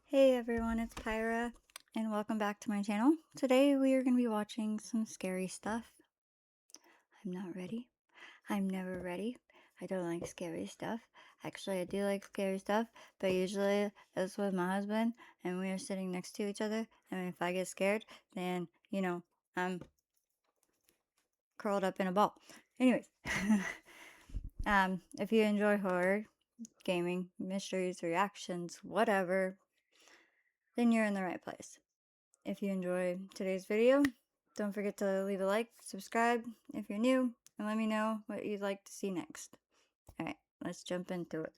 Hey everyone, it's Pyra, and welcome back to my channel. Today we are going to be watching some scary stuff. I'm not ready. I'm never ready. I don't like scary stuff. Actually, I do like scary stuff, but usually it's with my husband, and we are sitting next to each other, and if I get scared, then, I'm curled up in a ball. Anyways, if you enjoy horror, gaming, mysteries, reactions, whatever, then you're in the right place. If you enjoyed today's video, don't forget to leave a like, subscribe if you're new, and let me know what you'd like to see next. Alright, let's jump into it.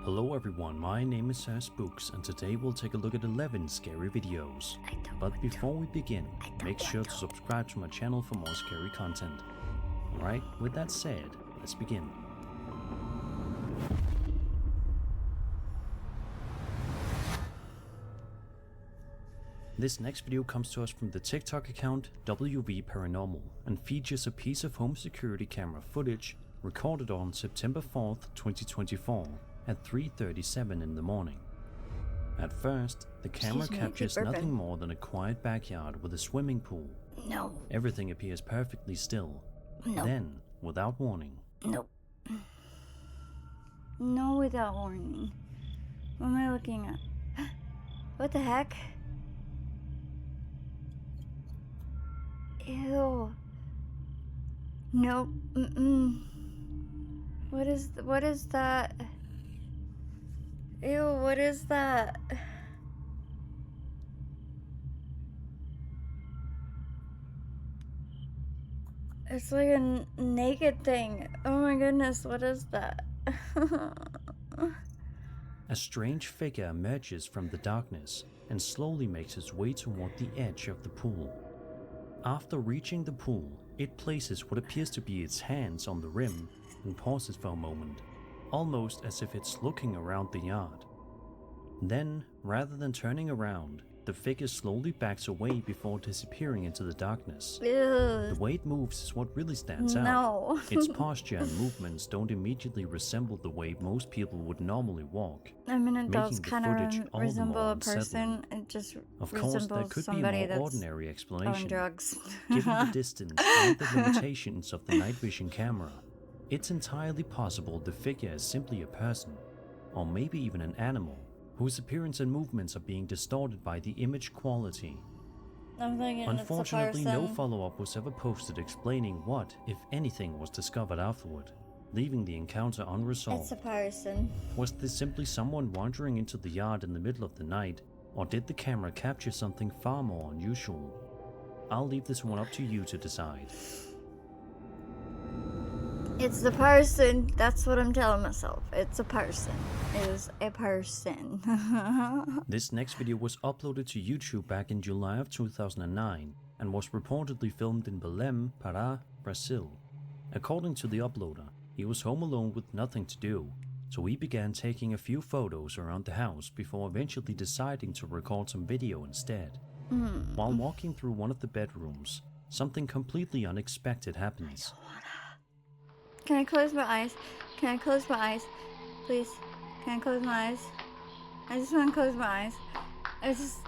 Hello everyone, my name is Sir Spooks and today we'll take a look at 11 scary videos. But before we begin, make sure to subscribe to my channel for more scary content. Alright, with that said, let's begin. This next video comes to us from the TikTok account WV Paranormal and features a piece of home security camera footage recorded on September 4th, 2024 at 3:37 in the morning. At first, the camera captures nothing more than a quiet backyard with a swimming pool. No. Everything appears perfectly still. No. Then, without warning. Nope. No, without warning. What am I looking at? What the heck? Ew. Nope. What is that? Ew, what is that? It's like a naked thing. Oh my goodness, what is that? A strange figure emerges from the darkness and slowly makes its way toward the edge of the pool. After reaching the pool, it places what appears to be its hands on the rim and pauses for a moment, almost as if it's looking around the yard. Then, rather than turning around, the figure slowly backs away before disappearing into the darkness. Ew. The way it moves is what really stands out. Its posture and movements don't immediately resemble the way most people would normally walk. I mean, it does kind of resemble a person. It just of course, there could be a more ordinary explanation. On drugs. Given the distance and the limitations of the night vision camera, it's entirely possible the figure is simply a person, or maybe even an animal, whose appearance and movements are being distorted by the image quality. Unfortunately, no follow-up was ever posted explaining what, if anything, was discovered afterward, leaving the encounter unresolved. It's a person. Was this simply someone wandering into the yard in the middle of the night, or did the camera capture something far more unusual? I'll leave this one up to you to decide. It's the person. That's what I'm telling myself. It's a person. It is a person. This next video was uploaded to YouTube back in July of 2009 and was reportedly filmed in Belém, Pará, Brazil. According to the uploader, he was home alone with nothing to do, so he began taking a few photos around the house before eventually deciding to record some video instead. While walking through one of the bedrooms, something completely unexpected happens. Can I close my eyes? Can I close my eyes? Please. Can I close my eyes? I just want to close my eyes. I just want to close my eyes.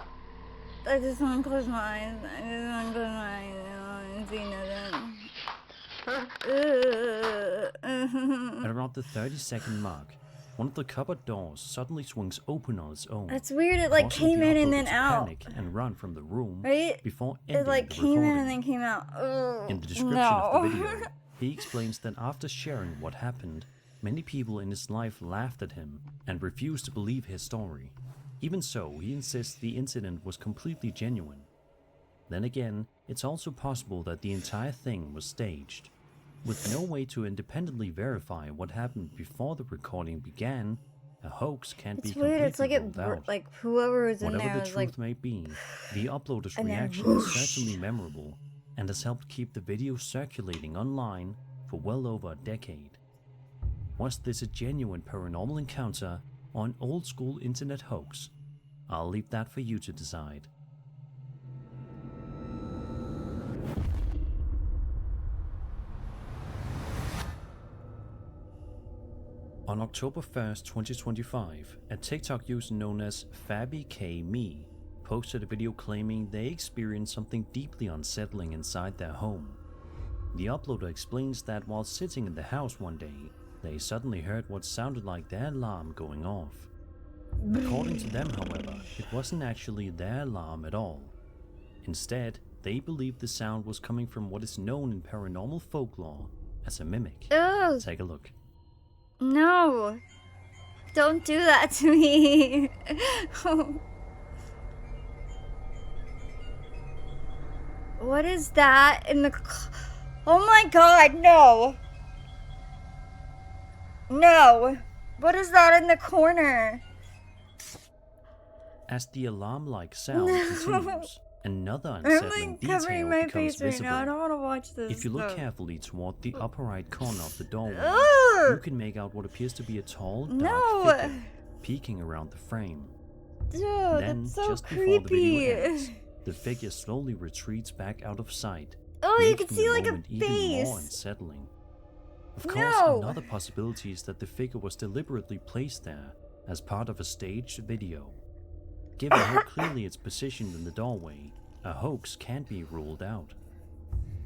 I just want to close my eyes. I don't want to see nothing. At around the 30-second mark, one of the cupboard doors suddenly swings open on its own. That's weird. It like came in and then out. Panic and run from the room, right? Before ending it like the came recording. in and then came out. Ugh. In the description of the video, he explains that after sharing what happened, many people in his life laughed at him and refused to believe his story. Even so, he insists the incident was completely genuine. Then again, it's also possible that the entire thing was staged. With no way to independently verify what happened before the recording began, a hoax can't be completely It's like ruled out. Like whoever was in Whatever there the was truth may be, the uploader's reaction is certainly memorable and has helped keep the video circulating online for well over a decade. Was this a genuine paranormal encounter or an old-school internet hoax? I'll leave that for you to decide. On October 1st, 2025, a TikTok user known as FabbyKme posted a video claiming they experienced something deeply unsettling inside their home. The uploader explains that while sitting in the house one day, they suddenly heard what sounded like their alarm going off. According to them, however, it wasn't actually their alarm at all. Instead, they believed the sound was coming from what is known in paranormal folklore as a mimic. Ugh. Take a look. No. Don't do that to me. What is that in the... Oh my god, no. No. What is that in the corner? As the alarm-like sound No. continues, another I'm unsettling like detail covering my becomes face right visible. now. I don't want to watch this. If you look No. carefully toward the upper right corner of the doorway, Ugh. you can make out what appears to be a tall, dark No. figure peeking around the frame. Dude, Then, that's so just before the creepy. video ends, the figure slowly retreats back out of sight. Oh, you making can see the like a moment even more face. unsettling. Of course, No. another possibility is that the figure was deliberately placed there as part of a staged video. Given how clearly it's positioned in the doorway, a hoax can't be ruled out.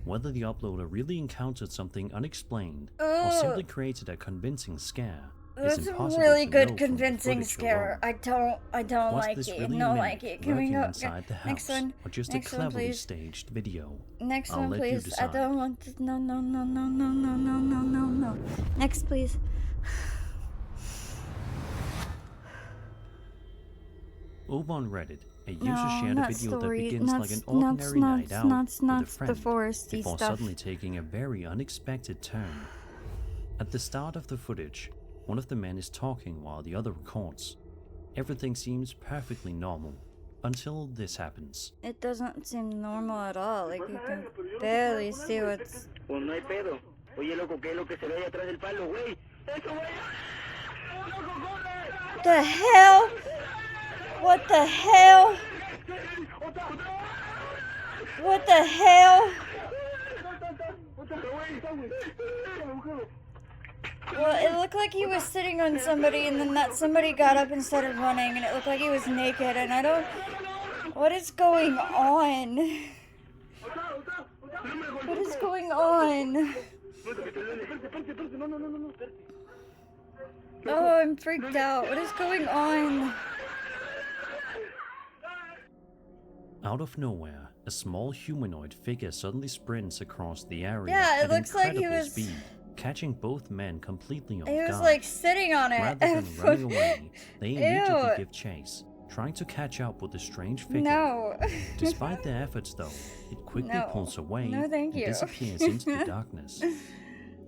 Whether the uploader really encountered something unexplained or simply created a convincing scare is That's a impossible really to know good from the convincing footage scare. alone. I don't Was like this it. really No a like mimic it. Can we lurking go inside the next house, one? or just a Next one, cleverly please. staged video? Next I'll one, let you please. I decide. don't want to. No, no, no, no, no, no, no, no, no, no. Next, please. Over on Reddit, a user No, shared a not video that stories. begins Not like an s- ordinary not night s- out not with not a the friend foresty before stuff. suddenly taking a very unexpected turn. At the start of the footage, one of the men is talking while the other records. Everything seems perfectly normal, until this happens. It doesn't seem normal at all. Like you can barely see what's. Pues no hay pedo. Oye, loco, ¿qué es lo que se ve ahí atrás del palo, güey? ¡Eso, güey! ¡Loco, corre! The hell? What the hell? What the hell? Well, it looked like he was sitting on somebody, and then that somebody got up and started running, and it looked like he was naked, and I don't... What is going on? What is going on? Oh, I'm freaked out. What is going on? Out of nowhere, a small humanoid figure suddenly sprints across the area Yeah, it at looks like he incredible was- speed, catching both men completely off He was guard. like sitting on it. Rather than running away, they immediately Ew. give chase, trying to catch up with the strange figure. No. Despite their efforts, though, it quickly No. pulls away No, thank and you. disappears into the darkness.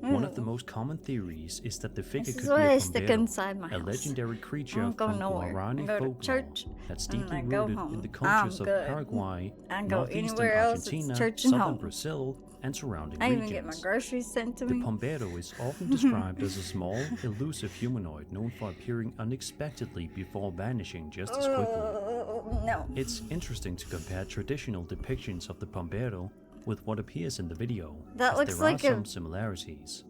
One of the most common theories is that the figure This could is be what a I stick Pombero, inside my a house. legendary creature I don't go from nowhere. Guarani I go to folklore church, that's and deeply I go rooted home. in the cultures I'm of good. Paraguay, I can go northeastern anywhere else, it's Argentina, church and southern home. Brazil, and surrounding I regions. even get my groceries sent to The me. Pombero is often described as a small, elusive humanoid known for appearing unexpectedly before vanishing just as quickly. No. It's interesting to compare traditional depictions of the Pombero with what appears in the video, That as looks there like are a- some similarities.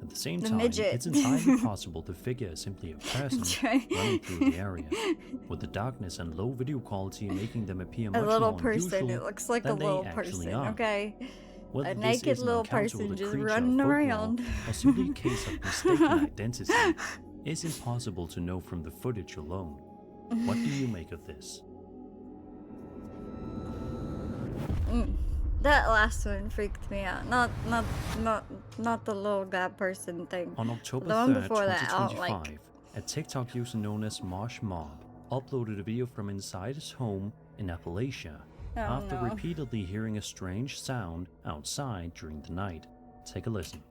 At the same The time, midget. it's entirely possible the figure is simply a person trying- running through the area, with the darkness and low video quality making them appear A much little more person. unusual It looks like a than they little actually person. are. Okay. Whether A this naked is an little encounter person with a just creature running of folklore around. or simply a case of mistaken identity is impossible to know from the footage alone. What do you make of this? That last one freaked me out. Not the little guy person thing. On October The one 3rd, before that, I don't 2025, like. a TikTok user known as Marsh Mob uploaded a video from inside his home in Appalachia after no. repeatedly hearing a strange sound outside during the night. Take a listen.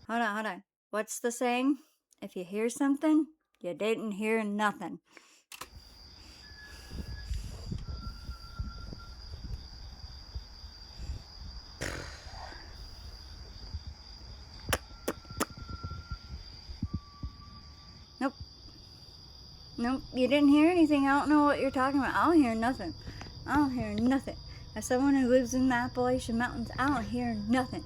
Hold on. What's the saying? If you hear something, you didn't hear nothing. Nope, you didn't hear anything. I don't know what you're talking about. I don't hear nothing. I don't hear nothing. As someone who lives in the Appalachian Mountains, I don't hear nothing.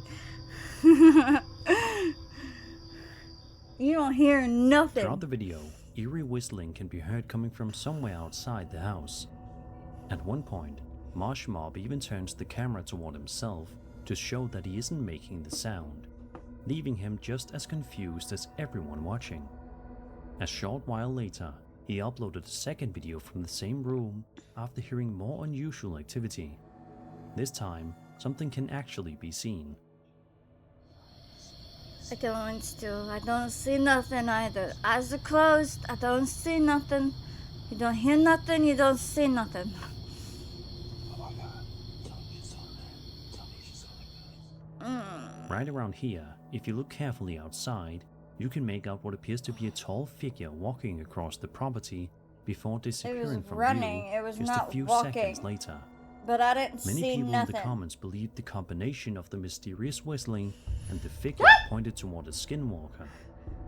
You don't hear nothing. Throughout the video, eerie whistling can be heard coming from somewhere outside the house. At one point, Marsh Mob even turns the camera toward himself to show that he isn't making the sound, leaving him just as confused as everyone watching. A short while later, he uploaded a second video from the same room after hearing more unusual activity. This time, something can actually be seen. I don't still. I don't see nothing either. Eyes are closed. I don't see nothing. You don't hear nothing. You don't see nothing. Right around here, if you look carefully outside, you can make out what appears to be a tall figure walking across the property before disappearing from running. view It was just not a few walking. seconds later. But I didn't Many see people nothing. in the comments believed the combination of the mysterious whistling and the figure pointed toward a skinwalker,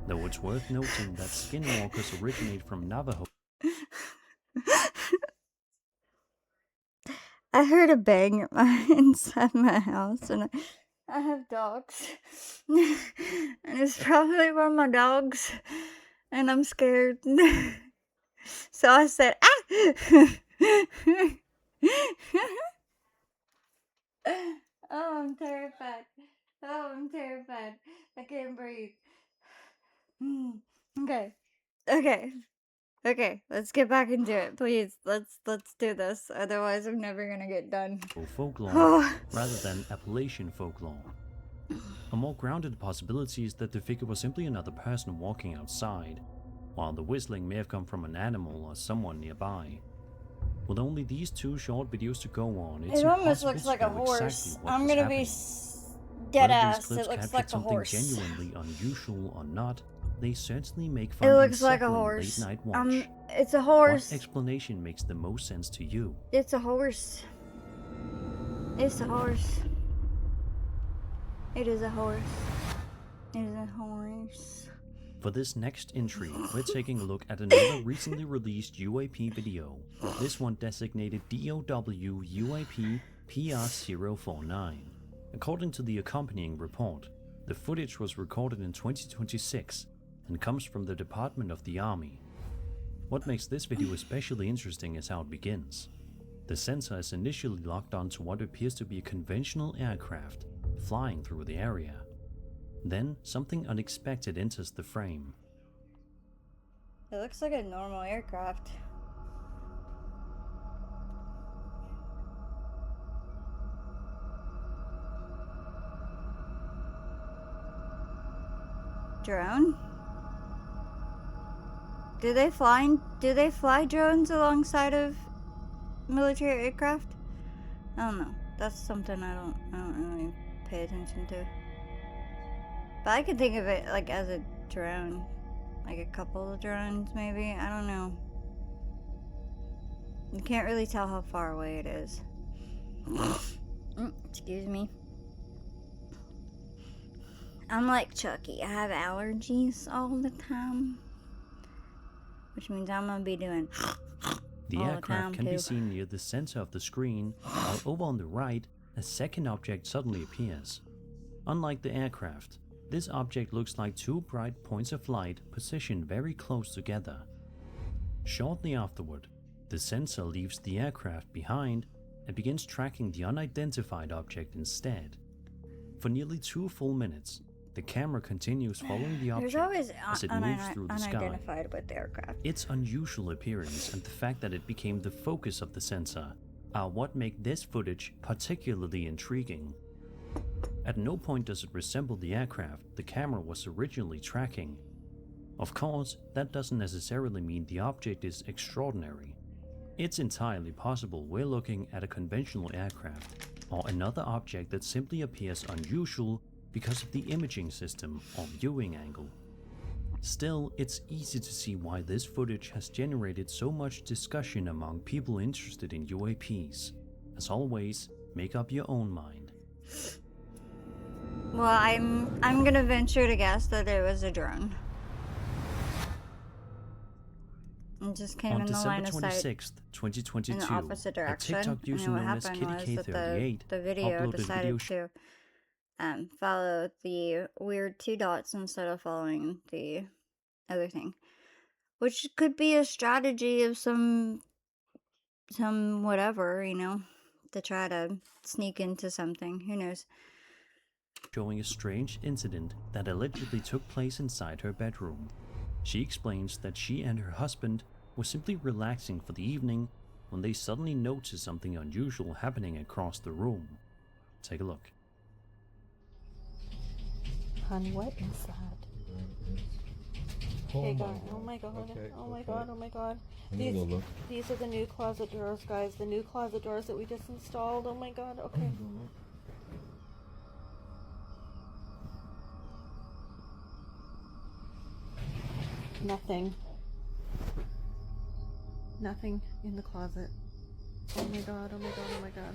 though it's worth noting that skinwalkers originate from Navajo. I heard a bang inside my house, and I have dogs, and it's probably one of my dogs, and I'm scared. So I said, "Ah!" Oh, I'm terrified. Oh, I'm terrified. I can't breathe. Okay. Okay, let's get back into it, please. Let's do this. Otherwise, I'm never gonna get done. Folklore rather than Appalachian folklore. A more grounded possibility is that the figure was simply another person walking outside, while the whistling may have come from an animal or someone nearby. With only these two short videos to go on, it's It almost impossible looks to like a know horse. exactly what I'm was gonna be happening. dead Whether ass. these clips It looks captured like a something horse. genuinely unusual or not, they certainly make It fun looks like a unsettling horse. late-night watch. It's a What horse. explanation makes the most sense to you? It's a horse. It's a horse. It is a horse. It is a horse. For this next entry, we're taking a look at another recently released UAP video, this one designated DOW UAP PR049. According to the accompanying report, the footage was recorded in 2026 and comes from the Department of the Army. What makes this video especially interesting is how it begins. The sensor is initially locked onto what appears to be a conventional aircraft flying through the area. Then, something unexpected enters the frame. It looks like a normal aircraft. Drone? Do they fly drones alongside of military aircraft? I don't know. That's something I don't really pay attention to. But I could think of it like as a drone. Like a couple of drones maybe. I don't know. You can't really tell how far away it is. Excuse me. I'm like Chucky. I have allergies all the time. Which means I'm gonna be doing The all aircraft the time can too. be seen near the center of the screen, while over on the right, a second object suddenly appears. Unlike the aircraft, this object looks like two bright points of light positioned very close together. Shortly afterward, the sensor leaves the aircraft behind and begins tracking the unidentified object instead. For nearly 2 full minutes, the camera continues following the There's object always as it moves through the sky. unidentified with the aircraft. Its unusual appearance and the fact that it became the focus of the sensor are what make this footage particularly intriguing. At no point does it resemble the aircraft the camera was originally tracking. Of course, that doesn't necessarily mean the object is extraordinary. It's entirely possible we're looking at a conventional aircraft, or another object that simply appears unusual because of the imaging system or viewing angle. Still, it's easy to see why this footage has generated so much discussion among people interested in UAPs. As always, make up your own mind. Well, I'm gonna venture to guess that it was a drone. It just came On in the line December of sight 26th, 2022, in the opposite a direction. TikTok user and what known as happened was that KittyK38 the video uploaded a decided video to follow the weird 2 dots instead of following the other thing. Which could be a strategy of some whatever, you know, to try to sneak into something. Who knows? Showing a strange incident that allegedly took place inside her bedroom. She explains that she and her husband were simply relaxing for the evening when they suddenly noticed something unusual happening across the room. Take a look. Honey, what is that? Okay, guys. Oh my god. Okay, Oh my okay. god. Oh my god. I'm gonna go look. These are the new closet doors, guys. The new closet doors that we just installed. Oh my god. Okay. Nothing. Nothing in the closet. Oh my god. Oh my god. Oh my god.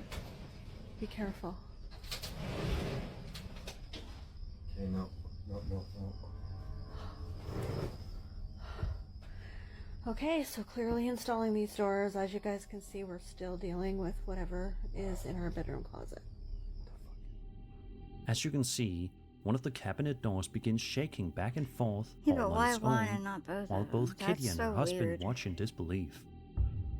Be careful. Okay, no. Okay, so clearly installing these doors, as you guys can see, we're still dealing with whatever is in our bedroom closet. As you can see, one of the cabinet doors begins shaking back and forth Yeah, all but on why its one own, and not both while of them? both Kitty That's and so her husband weird. watch in disbelief.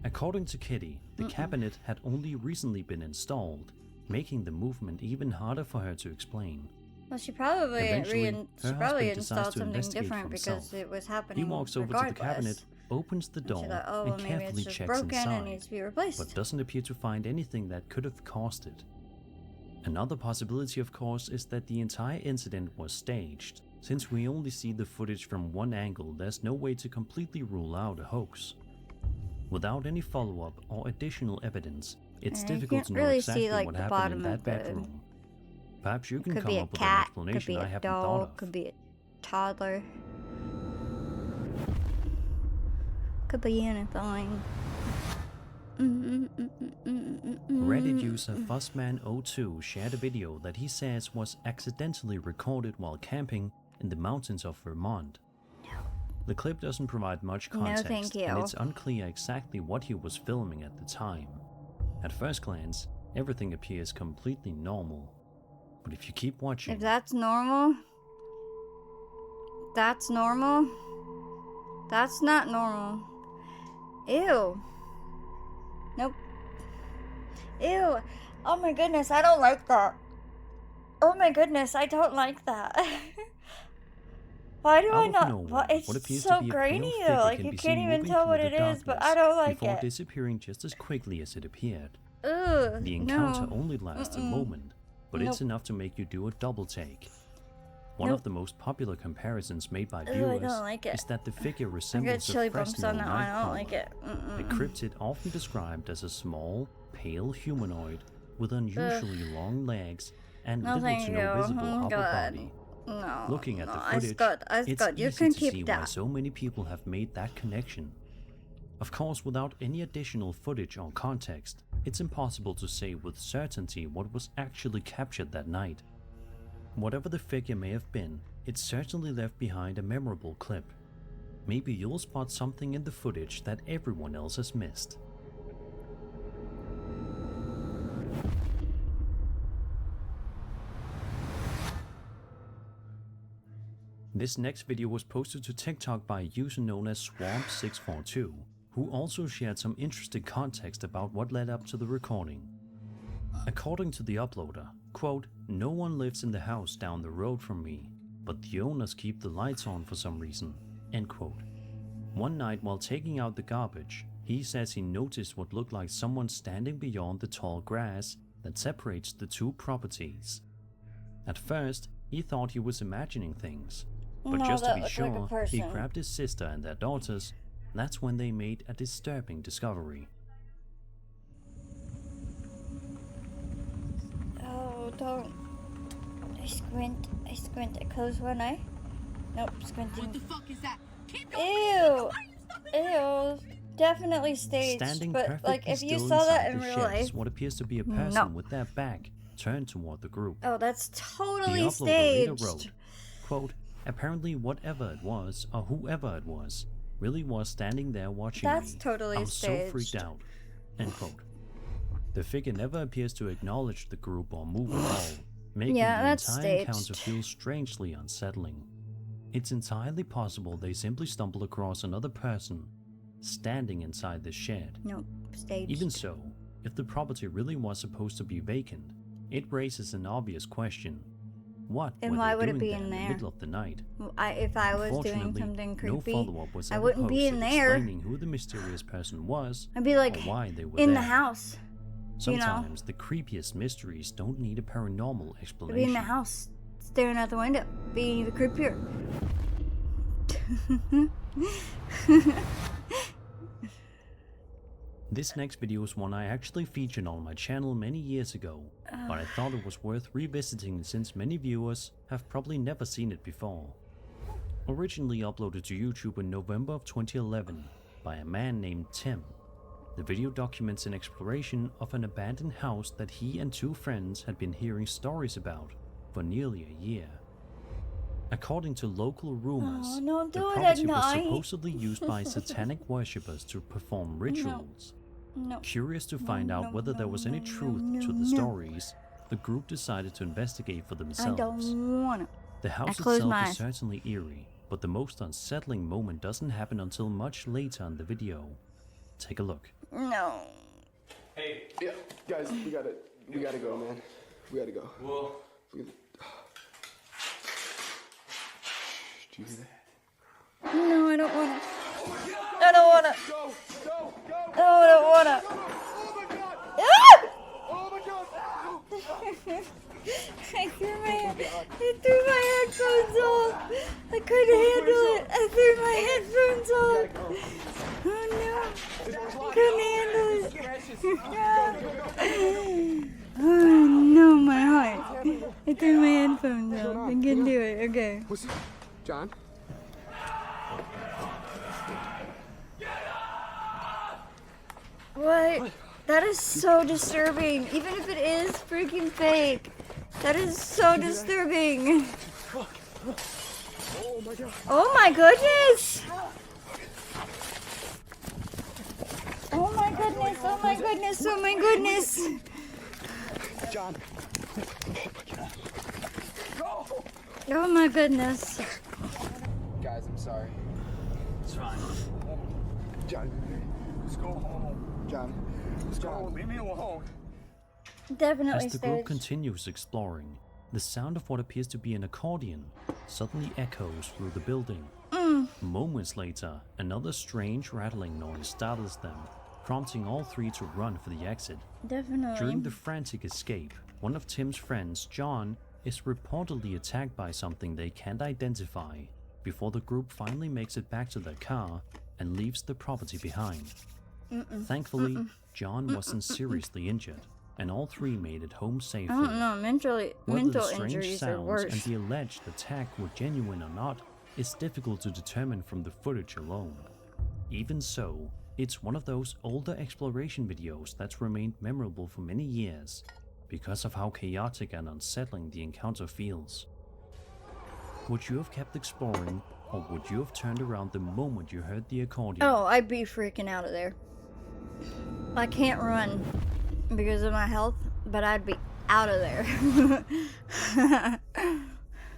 According to Kitty, the cabinet had only recently been installed, making the movement even harder for her to explain. Well, she probably Eventually, her installed husband decides to something investigate different for because himself. it was happening He walks over regardless. to the cabinet, opens the And door, she's like, oh, and well, maybe it's carefully just checks broken and inside, needs to be replaced. but doesn't appear to find anything that could have caused it. Another possibility, of course, is that the entire incident was staged. Since we only see the footage from one angle, there's no way to completely rule out a hoax. Without any follow-up or additional evidence, it's And you difficult can't to know really exactly see, like, what the happened bottom in of that the- bedroom. Perhaps you can Could come be a up with an cat, could explanation be I a haven't thought dog, of. could be a toddler. Could be anything. Reddit user Fuzzman02 shared a video that he says was accidentally recorded while camping in the mountains of Vermont. The clip doesn't provide much No, context, thank you. and it's unclear exactly what he was filming at the time. At first glance, everything appears completely normal. But if you keep watching, If that's normal, that's normal. That's not normal. Ew. Nope. Ew. Oh my goodness, I don't like that. Oh my goodness, I don't like that. Why do I out of not? nowhere, What? It's what appears so to be a grainy pale though. figure Like can you be can't seen even moving tell through what the it is, but darkness I don't like before it. disappearing just as quickly as it appeared. Ugh. The encounter No. only lasts a moment, but it's enough to make you do a double take. One Nope. of the most popular comparisons made by Ugh, I viewers don't like it. is that the figure I get resembles chilly a bumps Fresno on that one. I don't nightcrawler, like it. a cryptid often described as a small, pale humanoid with unusually long legs and No, little thank to you. no visible Oh, upper God. body. No. Looking at no, the it's footage, good. It's it's good. You easy can to keep see why that. so many people have made that connection. Of course, without any additional footage or context, it's impossible to say with certainty what was actually captured that night. Whatever the figure may have been, it certainly left behind a memorable clip. Maybe you'll spot something in the footage that everyone else has missed. This next video was posted to TikTok by a user known as Swamp642, who also shared some interesting context about what led up to the recording. According to the uploader, quote, "No one lives in the house down the road from me, but the owners keep the lights on for some reason," end quote. One night while taking out the garbage, he says he noticed what looked like someone standing beyond the tall grass that separates the two properties. At first, he thought he was imagining things, but No, just to that be looked like a sure, he person. grabbed his sister and their daughters. That's when they made a disturbing discovery. Oh, don't. I squint. I close one eye. Nope, squinting. What the fuck is that? Keep Ew. Ew. Definitely staged. Standing but perfectly like, if you still saw that inside in the real shed life, is what appears to be a person No. with their back turned toward the group. oh, that's The totally uploader later staged. wrote, quote, "Apparently whatever it was, or whoever it was, really was standing there watching That's me. totally I was so freaked staged. out," end quote. The figure never appears to acknowledge the group or move at all, making Yeah, the that's entire encounter staged. feel strangely unsettling. It's entirely possible they simply stumbled across another person standing inside the shed. Nope, staged. Even so, if the property really was supposed to be vacant, it raises an obvious question. What Then were why they would it doing be there in in the there? middle of the night? If I was doing Unfortunately, something no creepy, follow-up was I ever wouldn't be posted in there. explaining who the mysterious person was I'd be like or why they were in there. the house. Sometimes the creepiest mysteries don't need a paranormal I'd explanation. be in the house, staring out the window, being the creepier. This next video is one I actually featured on my channel many years ago, but I thought it was worth revisiting since many viewers have probably never seen it before. Originally uploaded to YouTube in November of 2011 by a man named Tim, the video documents an exploration of an abandoned house that he and two friends had been hearing stories about for nearly a year. According to local rumors, Oh, don't the do it property at was night. supposedly used by satanic worshippers to perform rituals. No. Curious to find out whether there was any truth to the stories, the group decided to investigate for I themselves. don't wanna. The house closed itself my is eyes. certainly eerie, but the most unsettling moment doesn't happen until much later in the video. Take a look. No. Hey, Yeah, guys, we gotta go, man. We gotta go. well, We gotta... Do you hear that? No, I don't wanna. I don't wanna. Go! Go! Go! No, I don't wanna. Oh my god! Ah! Oh my god! I threw my headphones off. I couldn't handle it. I threw my headphones off. Oh no. I couldn't handle it. Oh no, my heart. I threw my headphones off. I couldn't do it. Okay. What's it? John? What? That is so disturbing. Even if it is freaking fake. That is so disturbing. Oh my god. Oh my goodness! Oh my goodness, oh my goodness, oh my goodness! John. Oh my goodness. Guys, I'm sorry. it's fine. John. Let's go home. John. Let's go home. Leave me alone. Definitely As the group staged. continues exploring, the sound of what appears to be an accordion suddenly echoes through the building. Moments later, another strange rattling noise startles them, prompting all three to run for the exit. Definitely. During the frantic escape, one of Tim's friends, John, is reportedly attacked by something they can't identify before the group finally makes it back to their car and leaves the property behind. Thankfully, John wasn't seriously injured, and all three made it home safely. I don't know, Whether mental the strange injuries are sounds and worse. the alleged attack were genuine or not is difficult to determine from the footage alone. Even so, it's one of those older exploration videos that's remained memorable for many years because of how chaotic and unsettling the encounter feels. Would you have kept exploring, or would you have turned around the moment you heard the accordion? Oh, I'd be freaking out of there. I can't run because of my health, but I'd be out of there.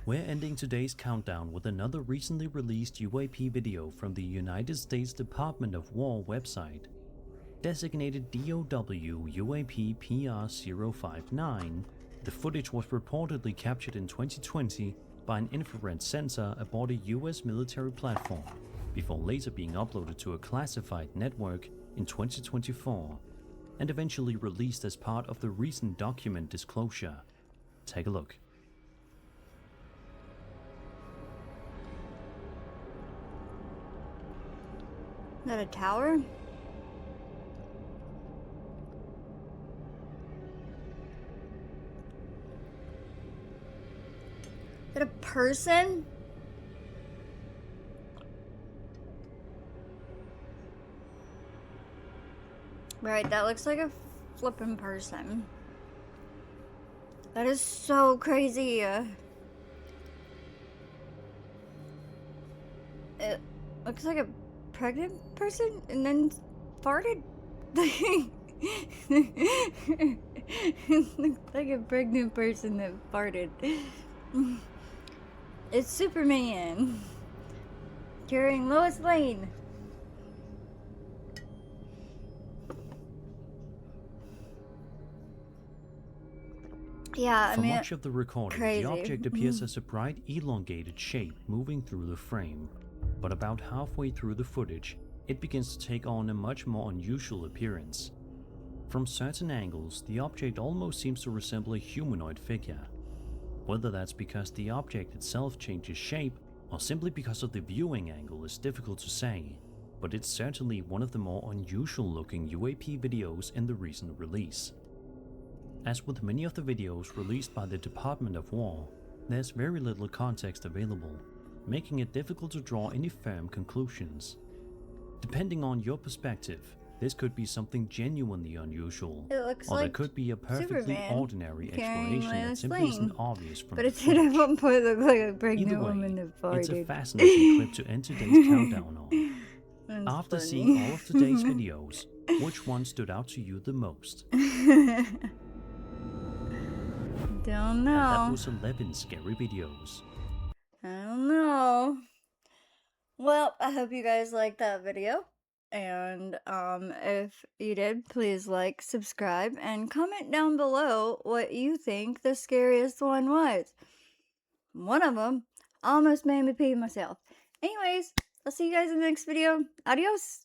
We're ending today's countdown with another recently released UAP video from the United States Department of War website. Designated DOW UAP PR-059, the footage was reportedly captured in 2020 by an infrared sensor aboard a US military platform, before later being uploaded to a classified network in 2024, and eventually released as part of the recent document disclosure. Take a look. Is that a tower? Is that a person? Right, that looks like a flippin' person. That is so crazy. It looks like a pregnant person and then farted. Looks like a pregnant person that farted. It's Superman carrying Lois Lane. Yeah, I For mean, much of the recording, crazy. the object appears as a bright, elongated shape moving through the frame, but about halfway through the footage, it begins to take on a much more unusual appearance. From certain angles, the object almost seems to resemble a humanoid figure. Whether that's because the object itself changes shape, or simply because of the viewing angle is difficult to say, but it's certainly one of the more unusual looking UAP videos in the recent release. As with many of the videos released by the Department of War, there's very little context available, making it difficult to draw any firm conclusions. Depending on your perspective, this could be something genuinely unusual, It looks or there like could be a perfectly Superman ordinary carrying explanation that Lois simply isn't Lane. obvious from But the it did at footage. one point look like a Either pregnant woman way, that farted. it's a fascinating clip to end today's countdown on. That's After funny. seeing all of today's videos, which one stood out to you the most? Don't And that know. was 11 scary videos. I don't know. Well, I hope you guys liked that video. And if you did, please like, subscribe, and comment down below what you think the scariest one was. One of them almost made me pee myself. Anyways, I'll see you guys in the next video. Adios!